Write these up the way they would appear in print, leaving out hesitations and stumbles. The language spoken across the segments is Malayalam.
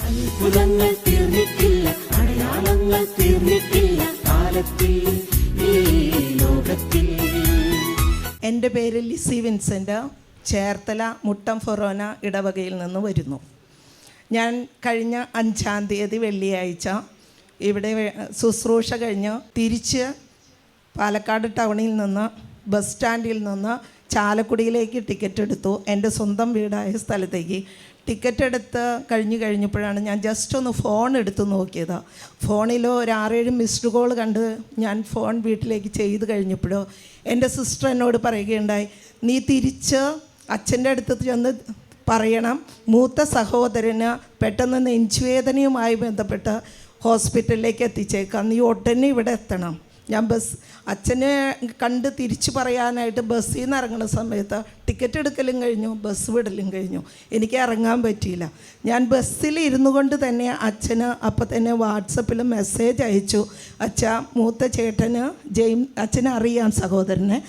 അത്ഭുതങ്ങൾ തീർന്നിട്ടില്ല, അടയാളങ്ങൾ തീർന്നിട്ടില്ല കാലത്തിൽ ഈ ലോകത്തിൽ. എൻ്റെ പേര് ലിസി വിൻസെൻ്റ്, ചേർത്തല മുട്ടം ഫൊറോന ഇടവകയിൽ നിന്ന് വരുന്നു. ഞാൻ കഴിഞ്ഞ 5-ാം തീയതി വെള്ളിയാഴ്ച ഇവിടെ ശുശ്രൂഷ കഴിഞ്ഞ് തിരിച്ച് പാലക്കാട് ടൗണിൽ നിന്ന് ബസ് സ്റ്റാൻഡിൽ നിന്ന് ചാലക്കുടിയിലേക്ക് ടിക്കറ്റ് എടുത്തു. എൻ്റെ സ്വന്തം വീടായ സ്ഥലത്തേക്ക് ടിക്കറ്റ് എടുത്ത് കഴിഞ്ഞപ്പോഴാണ് ഞാൻ ജസ്റ്റ് ഒന്ന് ഫോൺ എടുത്ത് നോക്കിയത്. ഫോണിലോ ഒരു 6-7 മിസ്ഡ് കോൾ കണ്ട് ഞാൻ ഫോൺ വീട്ടിലേക്ക് ചെയ്ത് കഴിഞ്ഞപ്പോഴോ എൻ്റെ സിസ്റ്റർ എന്നോട് പറയുകയുണ്ടായി, നീ തിരിച്ച് അച്ഛൻ്റെ അടുത്ത് ചെന്ന് പറയണം, മൂത്ത സഹോദരന് പെട്ടെന്ന് നെഞ്ചുവേദനയുമായി ബന്ധപ്പെട്ട് ഹോസ്പിറ്റലിലേക്ക് എത്തിച്ചേക്കാം, നീ ഉടനെ ഇവിടെ എത്തണം. ഞാൻ അച്ഛനെ കണ്ട് തിരിച്ചു പറയാനായിട്ട് ബസ്സിൽ നിന്ന് ഇറങ്ങുന്ന സമയത്ത് ടിക്കറ്റ് എടുക്കലും കഴിഞ്ഞു, ബസ് വിടലും കഴിഞ്ഞു. എനിക്ക് ഇറങ്ങാൻ പറ്റിയില്ല. ഞാൻ ബസ്സിൽ ഇരുന്നു കൊണ്ട് തന്നെ അച്ഛന് അപ്പം തന്നെ വാട്സപ്പിൽ മെസ്സേജ് അയച്ചു, അച്ഛാ മൂത്ത ചേട്ടന് അച്ഛനെ അറിയാം, സഹോദരനെ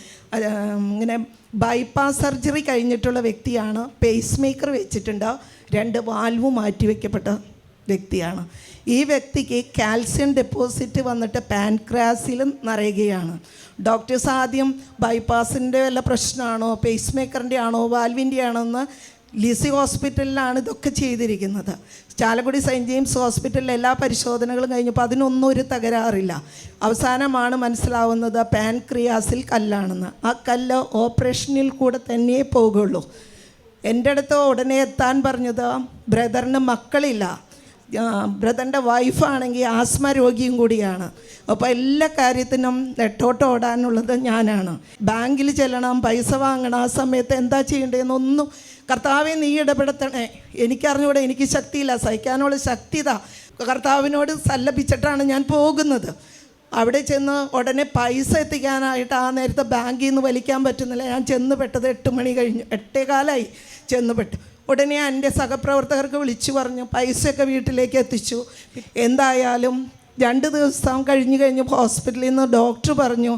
ഇങ്ങനെ ബൈപ്പാസ് സർജറി കഴിഞ്ഞിട്ടുള്ള വ്യക്തിയാണ്, പേസ് മേക്കർ വെച്ചിട്ടുണ്ട്, 2 വാൽവ് മാറ്റിവെക്കപ്പെട്ട വ്യക്തിയാണ്. ഈ വ്യക്തിക്ക് കാൽസ്യം ഡെപ്പോസിറ്റ് വന്നിട്ട് പാൻക്രാസിലും നിറയുകയാണ്. ഡോക്ടേഴ്സ് ആദ്യം ബൈപ്പാസിൻ്റെ വല്ല പ്രശ്നമാണോ, പേസ് മേക്കറിൻ്റെ ആണോ, വാൽവിൻ്റെ ആണോ എന്ന് ലിസി ഹോസ്പിറ്റലിലാണ് ഇതൊക്കെ ചെയ്തിരിക്കുന്നത്. ചാലക്കുടി സെയിൻറ്റ് ജെയിംസ് ഹോസ്പിറ്റലിൽ എല്ലാ പരിശോധനകളും കഴിഞ്ഞപ്പോൾ അതിനൊന്നും ഒരു തകരാറില്ല. അവസാനമാണ് മനസ്സിലാവുന്നത് പാൻക്രിയാസിൽ കല്ലാണെന്ന്. ആ കല്ല് ഓപ്പറേഷനിൽ കൂടെ തന്നെ പോകുള്ളൂ. എൻ്റെ അടുത്ത് ഉടനെ എത്താൻ പറഞ്ഞത് ബ്രദറിന് മക്കളില്ല, ബ്രദറിൻ്റെ വൈഫാണെങ്കിൽ ആസ്മ രോഗിയും കൂടിയാണ്. അപ്പോൾ എല്ലാ കാര്യത്തിനും നെട്ടോട്ട് ഓടാനുള്ളത് ഞാനാണ്. ബാങ്കിൽ ചെല്ലണം, പൈസ വാങ്ങണം, ആ സമയത്ത് എന്താ ചെയ്യേണ്ടതെന്നൊന്നും കർത്താവെ നീ ഇടപെടുത്തണേ. എനിക്കറിഞ്ഞൂടെ, എനിക്ക് ശക്തിയില്ല, സഹിക്കാനുള്ള ശക്തിത കർത്താവിനോട് സല്ലപിച്ചിട്ടാണ് ഞാൻ പോകുന്നത്. അവിടെ ചെന്ന് ഉടനെ പൈസ എത്തിക്കാനായിട്ട് ആ നേരത്തെ ബാങ്കിൽ നിന്ന് വലിക്കാൻ പറ്റുന്നില്ല. ഞാൻ ചെന്ന് പെട്ടത് 8 മണി കഴിഞ്ഞു, 8:15 ചെന്ന് പെട്ടു. ഉടനെ എൻ്റെ സഹപ്രവർത്തകർക്ക് വിളിച്ചു പറഞ്ഞു, പൈസയൊക്കെ വീട്ടിലേക്ക് എത്തിച്ചു. എന്തായാലും 2 ദിവസം കഴിഞ്ഞ് ഹോസ്പിറ്റലിൽ നിന്ന് ഡോക്ടർ പറഞ്ഞു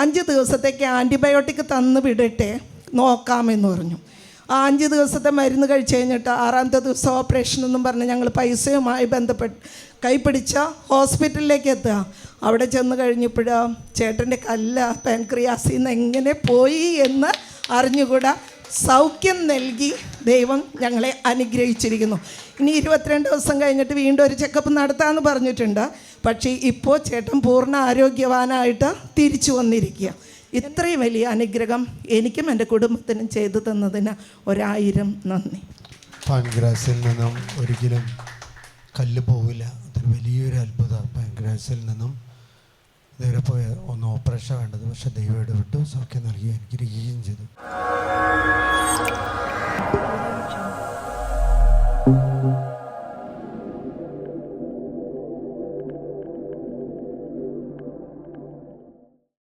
5 ദിവസത്തേക്ക് ആൻറ്റിബയോട്ടിക് തന്ന് വിടട്ടെ, നോക്കാമെന്ന് പറഞ്ഞു. ആ 5 ദിവസത്തെ മരുന്ന് കഴിച്ച് കഴിഞ്ഞിട്ട് 6ാമത്തെ ദിവസം ഓപ്പറേഷൻ എന്നും പറഞ്ഞ് ഞങ്ങൾ പൈസയുമായി ബന്ധപ്പെട്ട് കൈപ്പിടിച്ച ഹോസ്പിറ്റലിലേക്ക് എത്തുക. അവിടെ ചെന്ന് കഴിഞ്ഞപ്പോഴാണ് ചേട്ടൻ്റെ കല്ല് പാൻക്രിയാസിൽ നിന്ന് എങ്ങനെ പോയി എന്ന് അറിഞ്ഞുകൂടാ. സൗഖ്യം നൽകി ദൈവം ഞങ്ങളെ അനുഗ്രഹിച്ചിരിക്കുന്നു. ഇനി 22 ദിവസം കഴിഞ്ഞിട്ട് വീണ്ടും ഒരു ചെക്കപ്പ് നടത്താമെന്ന് പറഞ്ഞിട്ടുണ്ട്. പക്ഷേ ഇപ്പോൾ ചേട്ടൻ പൂർണ്ണ ആരോഗ്യവാനായിട്ട് തിരിച്ചു വന്നിരിക്കുക. ഇത്രയും വലിയ അനുഗ്രഹം എനിക്കും എൻ്റെ കുടുംബത്തിനും ചെയ്തു തന്നതിന് 1000 നന്ദി. പാൻക്രാസിൽ നിന്നും ഒരിക്കലും കല്ല് പോവില്ല. അതൊരു വലിയൊരു അത്ഭുതം. പാൻക്രാസിൽ നിന്നും നേരെ പോയ ഒന്ന് ഓപ്പറേഷൻ വേണ്ടത്, പക്ഷേ ദൈവം ഇടപെട്ടു, സൗഖ്യം നൽകി അനുഗ്രഹിക്കുകയും ചെയ്തു.